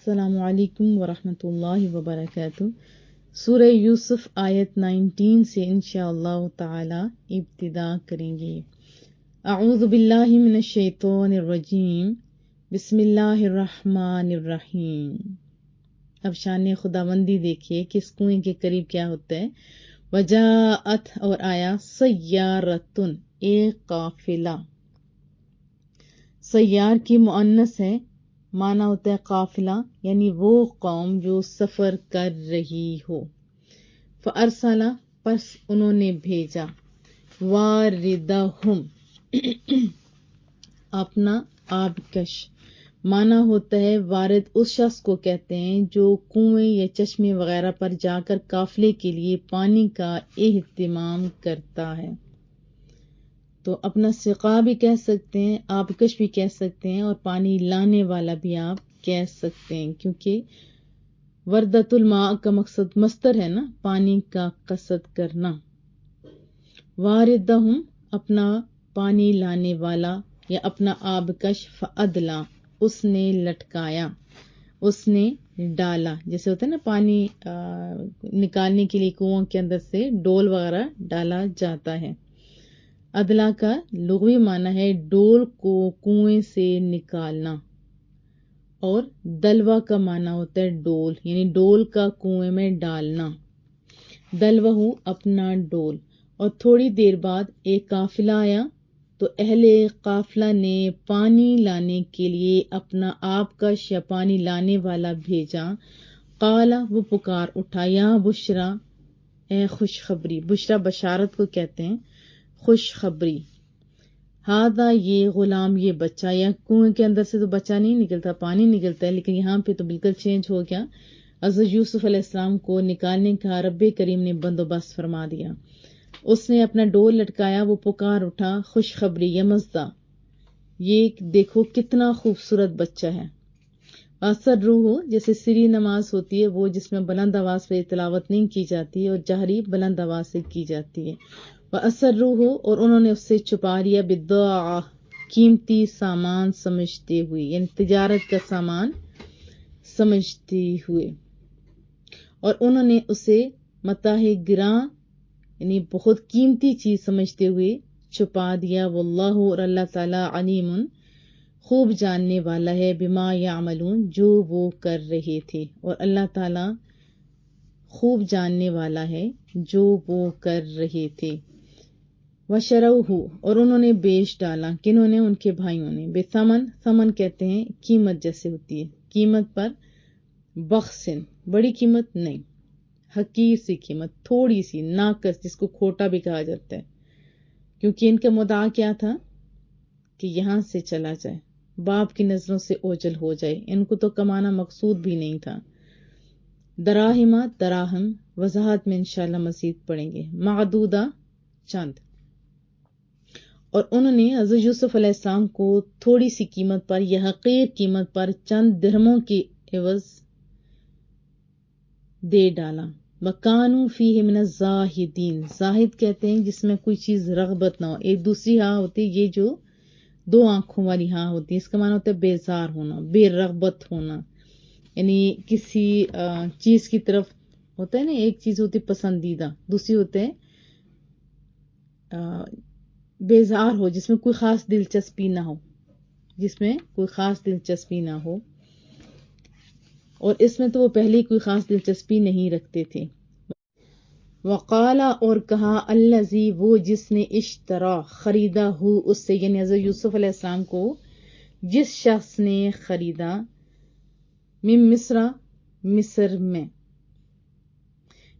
السلام علیکم ورحمۃ اللہ وبرکاتہ۔ سورہ یوسف آیت 19 سے انشاءاللہ تعالی ابتدا کریں گے۔ اعوذ باللہ من الشیطان الرجیم، بسم اللہ الرحمن الرحیم۔ اب شان خداوندی دیکھیے کہ اس کنویں کے قریب کیا ہوتا ہے۔ وجاءت اور آیا، سیارتن ایک قافلہ۔ سیار کی مؤنث ہے، معنی ہوتا ہے قافلہ، یعنی وہ قوم جو سفر کر رہی ہو۔ فارسل پس انہوں نے بھیجا، واردہم اپنا آبکش، معنی ہوتا ہے وارد اس شخص کو کہتے ہیں جو کنویں یا چشمے وغیرہ پر جا کر قافلے کے لیے پانی کا اہتمام کرتا ہے۔ تو اپنا سقا بھی کہہ سکتے ہیں، آبکش بھی کہہ سکتے ہیں، اور پانی لانے والا بھی آپ کہہ سکتے ہیں، کیونکہ وردۃ الماء کا مقصد مصدر ہے نا، پانی کا قصد کرنا۔ واردہم اپنا پانی لانے والا یا اپنا آبکش، فادلا اس نے لٹکایا، اس نے ڈالا، جیسے ہوتا ہے نا پانی نکالنے کے لیے کنووں کے اندر سے ڈول وغیرہ ڈالا جاتا ہے۔ ادلا کا لغوی معنی ہے ڈول کو کنویں سے نکالنا، اور دلوا کا معنی ہوتا ہے ڈول، یعنی ڈول کا کنویں میں ڈالنا۔ دلوہ اپنا ڈول۔ اور تھوڑی دیر بعد ایک قافلہ آیا تو اہل قافلہ نے پانی لانے کے لیے اپنا آبکش یا پانی لانے والا بھیجا۔ قال وہ پکار اٹھا، یا بشرا اے خوشخبری، بشرا بشارت کو کہتے ہیں، خوشخبری۔ ہاذا یہ غلام، یہ بچہ، یا کنویں کے اندر سے تو بچہ نہیں نکلتا، پانی نکلتا ہے، لیکن یہاں پہ تو بالکل چینج ہو گیا۔ حضرت یوسف علیہ السلام کو نکالنے کا رب کریم نے بندوبست فرما دیا۔ اس نے اپنا ڈول لٹکایا، وہ پکار اٹھا، خوشخبری یمزدہ، یہ دیکھو کتنا خوبصورت بچہ ہے۔ اثر روح، جیسے سری نماز ہوتی ہے وہ جس میں بلند آواز پہ تلاوت نہیں کی جاتی اور جہری بلند آواز سے کی جاتی ہے۔ وَأَسَرُّوهُ اور انہوں نے اس سے چھپا لیا، بِالضَّاعَةِ قیمتی سامان سمجھتے ہوئے، یعنی تجارت کا سامان سمجھتے ہوئے، اور انہوں نے اسے متاع گراں یعنی بہت قیمتی چیز سمجھتے ہوئے چھپا دیا۔ واللہ اور اللہ تعالی علیم خوب جاننے والا ہے، بما یعملون جو وہ کر رہے تھے، اور اللہ تعالی خوب جاننے والا ہے جو وہ کر رہے تھے۔ وشروہ اور انہوں نے بیچ ڈالا، کنہوں نے؟ ان کے بھائیوں نے، بثمن، ثمن کہتے ہیں قیمت جیسے ہوتی ہے، قیمت پر، بخسن بڑی قیمت نہیں، حقیر سی قیمت، تھوڑی سی، ناقص جس کو کھوٹا بھی کہا جاتا ہے، کیونکہ ان کا مدعا کیا تھا کہ یہاں سے چلا جائے، باپ کی نظروں سے اوجھل ہو جائے، ان کو تو کمانا مقصود بھی نہیں تھا۔ دراہمہ دراہم، وضاحت میں انشاءاللہ مزید پڑھیں گے، معدودہ چند، اور انہوں نے حضرت یوسف علیہ السلام کو تھوڑی سی قیمت پر یا حقیر قیمت پر چند درہموں کے عوض دے ڈالا۔ وَكَانُوا فِيهِ مِنَ الزَّاهِدِينَ، زاہد کہتے ہیں جس میں کوئی چیز رغبت نہ ہو، ایک دوسری ہاں ہوتی ہے، یہ جو دو آنکھوں والی ہاں ہوتی ہے، اس کا معنی ہوتا ہے بیزار ہونا، بے رغبت ہونا، یعنی کسی چیز کی طرف ہوتا ہے نا، ایک چیز ہوتی پسندیدہ، دوسری ہوتے ہے بیزار ہو، جس میں کوئی خاص دلچسپی نہ ہو، جس میں کوئی خاص دلچسپی نہ ہو، اور اس میں تو وہ پہلے کوئی خاص دلچسپی نہیں رکھتے تھے۔ وقال اور کہا، الذی وہ جس نے اشترا خریدا ہو اس سے، یعنی حضرت یوسف علیہ السلام کو جس شخص نے خریدا، من مصر مصر میں،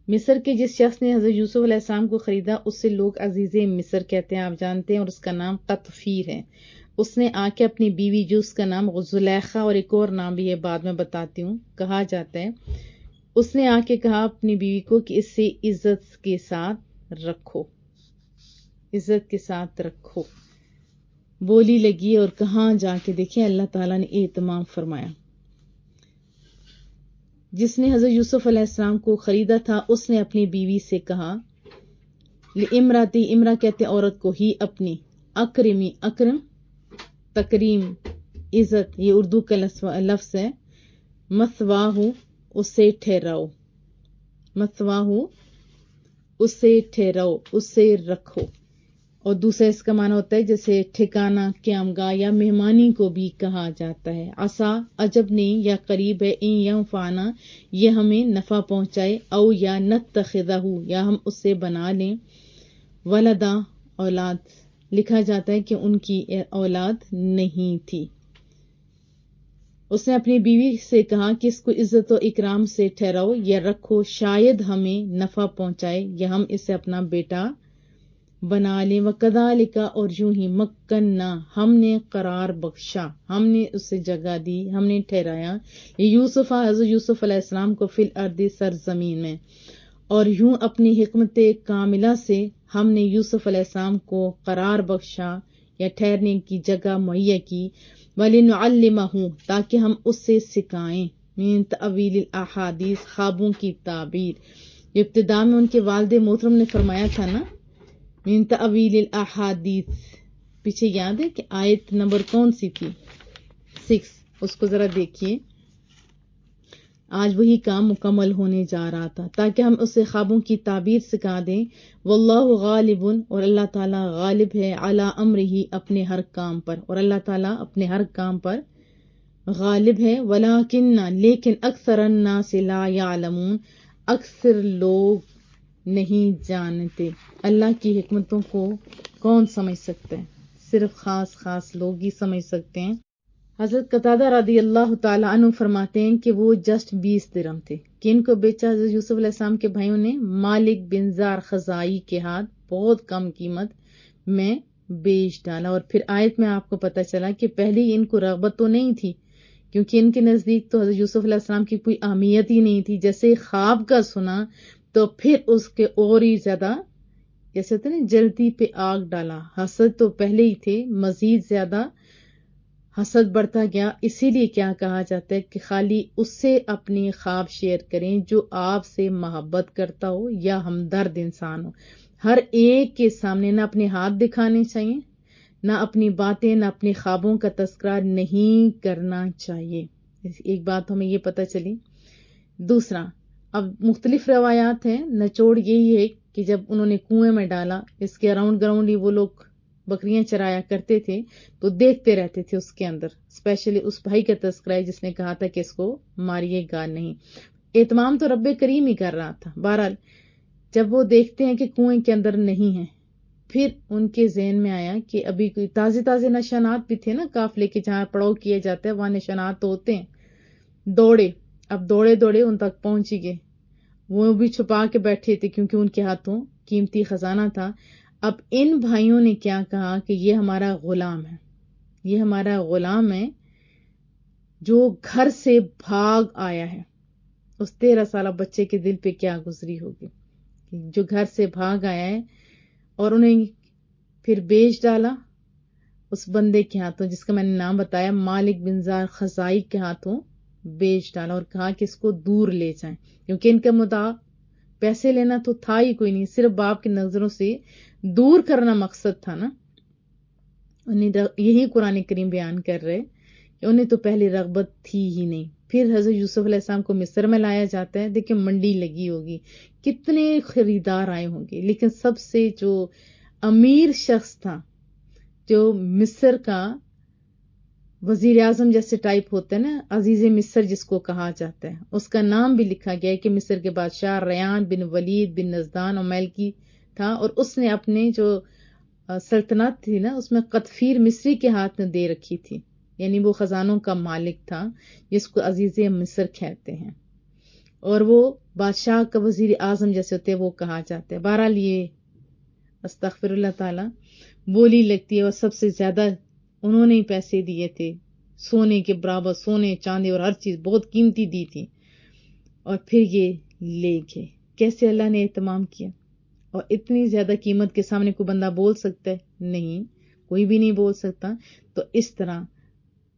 مصر کے جس شخص نے حضرت یوسف علیہ السلام کو خریدا اس سے لوگ عزیز مصر کہتے ہیں، آپ جانتے ہیں، اور اس کا نام قطفیر ہے۔ اس نے آ کے اپنی بیوی جو اس کا نام زلیخا اور ایک اور نام بھی ہے بعد میں بتاتی ہوں، کہا جاتا ہے، اس نے آ کے کہا اپنی بیوی کو کہ اس سے عزت کے ساتھ رکھو، عزت کے ساتھ رکھو، بولی لگی، اور کہاں جا کے دیکھیں اللہ تعالیٰ نے اہتمام فرمایا۔ جس نے حضرت یوسف علیہ السلام کو خریدا تھا اس نے اپنی بیوی سے کہا، لامراتی، امرا کہتے ہیں عورت کو، ہی اپنی، اکرمی، اکرم تکریم عزت، یہ اردو کا لفظ ہے، مثواہو اسے ٹھہراؤ، مثواہو اسے ٹھہراؤ، اسے رکھو. اور دوسرا اس کا معنی ہوتا ہے جیسے ٹھکانہ، قیامگاہ یا مہمانی کو بھی کہا جاتا ہے. عسیٰ عجب نہیں یا قریب ہے، ان ینفعنا یہ ہمیں نفع پہنچائے، او یا نتخذہ یا ہم اسے بنا لیں، ولدا اولاد. لکھا جاتا ہے کہ ان کی اولاد نہیں تھی. اس نے اپنی بیوی سے کہا کہ اس کو عزت و اکرام سے ٹھہراؤ یا رکھو، شاید ہمیں نفع پہنچائے یا ہم اسے اپنا بیٹا بنا لیں. وَكَذَلِكَ اور یوں ہی مکنا ہم نے قرار بخشا، ہم نے اسے جگہ دی، ہم نے ٹھہرایا یوسف حضرت یوسف علیہ السلام کو فی الارض سرزمین میں. اور یوں اپنی حکمت کاملہ سے ہم نے یوسف علیہ السلام کو قرار بخشا یا ٹھہرنے کی جگہ مہیا کی. وَلِنُعَلِّمَهُ تاکہ ہم اس سے سکھائیں، من تأویل الاحادیث خوابوں کی تعبیر. ابتدا میں ان کے والد محترم نے فرمایا تھا نا من تأویل الاحادیث، پیچھے یاد ہے کہ آیت نمبر کون سی تھی؟ 6. اس کو ذرا دیکھیے. آج وہی کام مکمل ہونے جا رہا تھا تاکہ ہم اسے خوابوں کی تعبیر سکھا دیں. واللہ غالب اور اللہ تعالیٰ غالب ہے، علی امرہ اپنے ہر کام پر، اور اللہ تعالیٰ اپنے ہر کام پر غالب ہے. ولیکن لیکن اکثر الناس لا یعلمون اکثر لوگ نہیں جانتے. اللہ کی حکمتوں کو کون سمجھ سکتا ہے؟ صرف خاص لوگ ہی سمجھ سکتے ہیں. حضرت قتادہ رضی اللہ تعالیٰ عنہ فرماتے ہیں کہ وہ جسٹ 20 درہم تھے کہ ان کو بیچا حضرت یوسف علیہ السلام کے بھائیوں نے مالک بن زار خزائی کے ہاتھ بہت کم قیمت میں بیچ ڈالا. اور پھر آیت میں آپ کو پتہ چلا کہ پہلے ان کو رغبت تو نہیں تھی کیونکہ ان کے نزدیک تو حضرت یوسف علیہ السلام کی کوئی اہمیت ہی نہیں تھی. جیسے خواب کا سنا تو پھر اس کے اور ہی زیادہ جیسے ہوتے نا جلدی پہ آگ ڈالا. حسد تو پہلے ہی تھے، مزید زیادہ حسد بڑھتا گیا. اسی لیے کیا کہا جاتا ہے کہ خالی اس سے اپنی خواب شیئر کریں جو آپ سے محبت کرتا ہو یا ہمدرد انسان ہو. ہر ایک کے سامنے نہ اپنے ہاتھ دکھانے چاہیے، نہ اپنی باتیں، نہ اپنے خوابوں کا تذکرہ نہیں کرنا چاہیے. ایک بات ہمیں یہ پتہ چلی. دوسرا، اب مختلف روایات ہیں، نچوڑ یہی ہے کہ جب انہوں نے کنویں میں ڈالا، اس کے اراؤنڈ گراؤنڈ ہی وہ لوگ بکریاں چرایا کرتے تھے تو دیکھتے رہتے تھے اس کے اندر. اسپیشلی اس بھائی کا تذکرہ ہے جس نے کہا تھا کہ اس کو ماریے گا نہیں. اہتمام تو رب کریم ہی کر رہا تھا. بہرحال جب وہ دیکھتے ہیں کہ کنویں کے اندر نہیں ہے، پھر ان کے ذہن میں آیا کہ ابھی کوئی تازے نشانات بھی تھے نا قافلے کے، جہاں پڑاؤ کیا جاتا ہے وہاں نشانات تو ہوتے ہیں. دوڑے، اب دوڑے ان تک پہنچ گئے. وہ بھی چھپا کے بیٹھے تھے کیونکہ ان کے ہاتھوں قیمتی خزانہ تھا. اب ان بھائیوں نے کیا کہا کہ یہ ہمارا غلام ہے، یہ ہمارا غلام ہے جو گھر سے بھاگ آیا ہے. اس 13 سالہ بچے کے دل پہ کیا گزری ہوگی جو گھر سے بھاگ آیا ہے. اور انہیں پھر بیچ ڈالا اس بندے کے ہاتھوں جس کا میں نے نام بتایا، مالک بن زار خزائی کے ہاتھوں بیچ ڈالا. اور کہا کہ اس کو دور لے جائیں کیونکہ ان کا مدعا پیسے لینا تو تھا ہی کوئی نہیں، صرف باپ کی نظروں سے دور کرنا مقصد تھا نا. یہی قرآن کریم بیان کر رہے کہ انہیں تو پہلے رغبت تھی ہی نہیں. پھر حضرت یوسف علیہ السلام کو مصر میں لایا جاتا ہے. دیکھیں منڈی لگی ہوگی، کتنے خریدار آئے ہوں گے، لیکن سب سے جو امیر شخص تھا، جو مصر کا وزیر اعظم جیسے ٹائپ ہوتا ہے نا، عزیز مصر جس کو کہا جاتا ہے، اس کا نام بھی لکھا گیا ہے کہ مصر کے بادشاہ ریان بن ولید بن نزدان عمیل کی تھا. اور اس نے اپنے جو سلطنت تھی نا اس میں قطفیر مصری کے ہاتھ میں دے رکھی تھی، یعنی وہ خزانوں کا مالک تھا جس کو عزیز مصر کہتے ہیں. اور وہ بادشاہ کا وزیر اعظم جیسے ہوتے وہ کہا جاتا ہے. بہرحال یہ استغفر اللہ تعالی بولی لگتی ہے. اور سب سے زیادہ انہوں نے پیسے دیے تھے، سونے کے برابر، سونے چاندی اور ہر چیز بہت قیمتی دی تھی. اور پھر یہ لے گئے. کیسے اللہ نے اہتمام کیا. اور اتنی زیادہ قیمت کے سامنے کوئی بندہ بول سکتا ہے؟ نہیں، کوئی بھی نہیں بول سکتا. تو اس طرح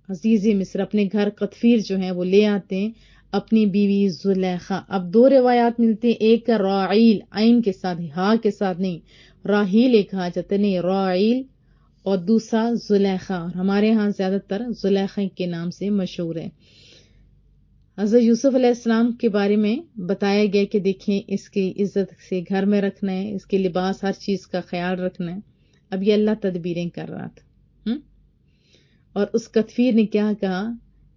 عزیز مصر اپنے گھر قطفیر جو ہیں وہ لے آتے ہیں اپنی بیوی زلیخا. اب 2 روایات ملتے ہیں، ایک کا راعیل عین کے ساتھ، ہا کے ساتھ نہیں، راحیل ایک کہا جاتا ہے، نہیں راعیل، اور دوسرا زلیخا. اور ہمارے ہاں زیادہ تر زلیخا کے نام سے مشہور ہے. حضرت یوسف علیہ السلام کے بارے میں بتایا گیا کہ دیکھیں اس کی عزت سے گھر میں رکھنا ہے، اس کے لباس ہر چیز کا خیال رکھنا ہے. اب یہ اللہ تدبیریں کر رہا تھا. اور اس کتفیر نے کیا کہا،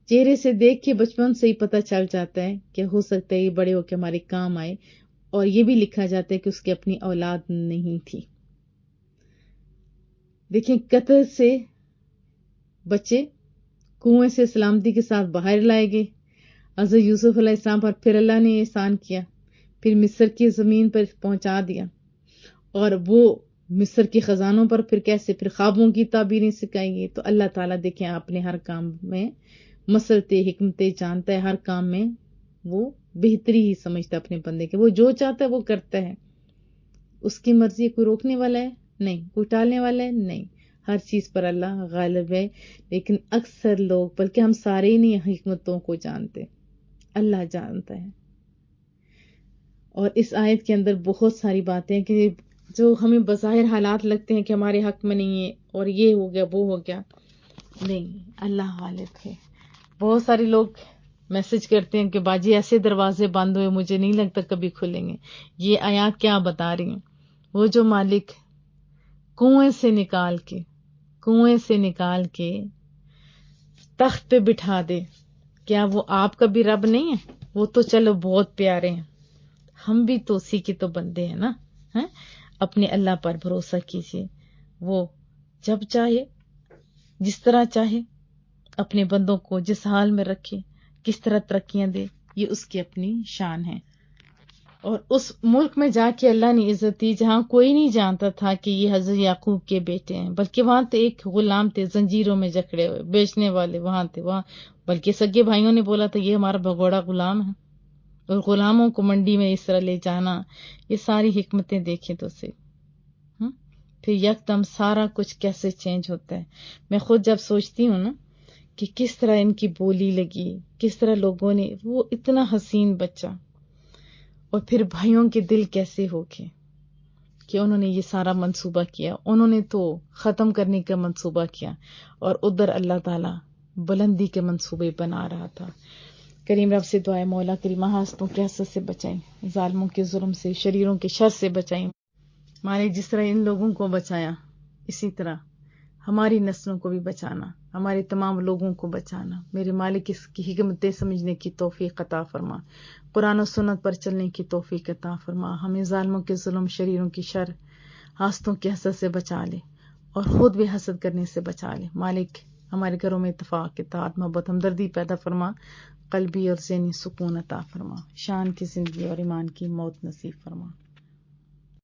چہرے سے دیکھ کے بچپن سے ہی پتہ چل جاتا ہے کہ ہو سکتا ہے یہ بڑے ہو کے ہمارے کام آئے. اور یہ بھی لکھا جاتا ہے کہ اس کی اپنی اولاد نہیں تھی. دیکھیں قطر سے بچے کنویں سے سلامتی کے ساتھ باہر لائے گئے. حضرت یوسف علیہ السلام پر پھر اللہ نے احسان کیا، پھر مصر کی زمین پر پہنچا دیا. اور وہ مصر کے خزانوں پر پھر خوابوں کی تعبیریں سکھائی گئی. تو اللہ تعالیٰ دیکھیں اپنے ہر کام میں مسرتیں حکمتیں جانتا ہے. ہر کام میں وہ بہتری ہی سمجھتا ہے اپنے بندے کے. وہ جو چاہتا ہے وہ کرتا ہے. اس کی مرضی کوئی روکنے والا ہے نہیں، کوئی ٹالنے والا ہے نہیں. ہر چیز پر اللہ غالب ہے. لیکن اکثر لوگ، بلکہ ہم سارے ہی نہیں حکمتوں کو جانتے، اللہ جانتا ہے. اور اس آیت کے اندر بہت ساری باتیں ہیں کہ جو ہمیں بظاہر حالات لگتے ہیں کہ ہمارے حق میں نہیں ہے اور یہ ہو گیا وہ ہو گیا، نہیں، اللہ غالب ہے. بہت سارے لوگ میسج کرتے ہیں کہ باجی ایسے دروازے بند ہوئے، مجھے نہیں لگتا کبھی کھلیں گے. یہ آیات کیا بتا رہی ہیں؟ وہ جو مالک کنویں سے نکال کے تخت پہ بٹھا دے، کیا وہ آپ کا بھی رب نہیں ہے؟ وہ تو چلو بہت پیارے ہیں، ہم بھی تو اسی کے تو بندے ہیں نا. اپنے اللہ پر بھروسہ کیجیے. وہ جب چاہے جس طرح چاہے اپنے بندوں کو جس حال میں رکھے، کس طرح ترقیاں دے، یہ اس کی اپنی شان ہے. اور اس ملک میں جا کے اللہ نے عزت دی جہاں کوئی نہیں جانتا تھا کہ یہ حضرت یعقوب کے بیٹے ہیں، بلکہ وہاں تو ایک غلام تھے زنجیروں میں جکڑے ہوئے، بیچنے والے وہاں تھے. وہاں بلکہ سگے بھائیوں نے بولا تھا یہ ہمارا بھگوڑا غلام ہے. اور غلاموں کو منڈی میں اس طرح لے جانا، یہ ساری حکمتیں دیکھیں تو سے پھر یکدم سارا کچھ کیسے چینج ہوتا ہے. میں خود جب سوچتی ہوں نا کہ کس طرح ان کی بولی لگی، کس طرح لوگوں نے، وہ اتنا حسین بچہ، اور پھر بھائیوں کے دل کیسے ہو گئے کہ انہوں نے یہ سارا منصوبہ کیا. انہوں نے تو ختم کرنے کا منصوبہ کیا اور ادھر اللہ تعالیٰ بلندی کے منصوبے بنا رہا تھا. کریم رب سے دعائیں، مولا کریمہ حسدوں کے حسد سے بچائیں، ظالموں کے ظلم سے، شریروں کے شر سے بچائیں. مالک جس طرح ان لوگوں کو بچایا اسی طرح ہماری نسلوں کو بھی بچانا، ہمارے تمام لوگوں کو بچانا. میرے مالک اس کی حکمتیں سمجھنے کی توفیق عطا فرما، قرآن و سنت پر چلنے کی توفیق عطا فرما. ہمیں ظالموں کے ظلم، شریروں کی شر، حاسدوں کے حسد سے بچا لے اور خود بھی حسد کرنے سے بچا لے. مالک ہمارے گھروں میں اتفاق، اتحاد، محبت، ہمدردی پیدا فرما. قلبی اور ذہنی سکون عطا فرما. شان کی زندگی اور ایمان کی موت نصیب فرما.